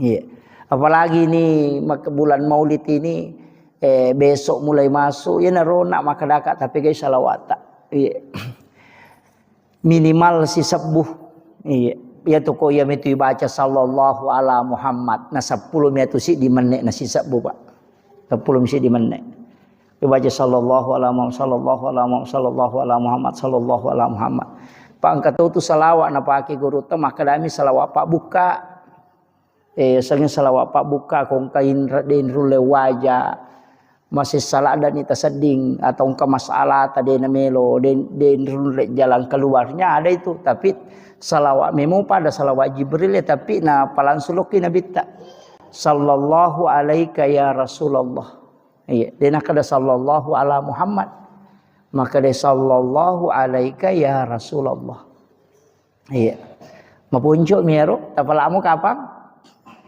Iya. Apalagi nih bulan Maulid ini besok mulai masuk ya narona maka dakat tapi guys salawat. Iya. Minimal si sebuh. Iya. Ya toko ya itu baca sallallahu ala Muhammad. Nah 10 itu sih di menit nah si sebuh Pak. 10 mesti di menit. Baca sallallahu ala Muhammad sallallahu ala Muhammad sallallahu ala Muhammad sallallahu ala Muhammad. Pak angkat tu salawat na pakai guru teh maka dami salawat Pak buka. Sangin salawat Pak buka kong kain den rule wajah masih salah dan ita seding atau ke masalah tadi namelo den rule jalan keluarnya ada itu tapi salawat memo pada salawat Jibril ya tapi na palan suluki nabi ta sallallahu alaika ya Rasulullah. Iya, dia nak ada sallallahu ala Muhammad. Maka dia sallallahu alaika ya Rasulullah. Iya. Mapunjuk miero, tapalamu kapan?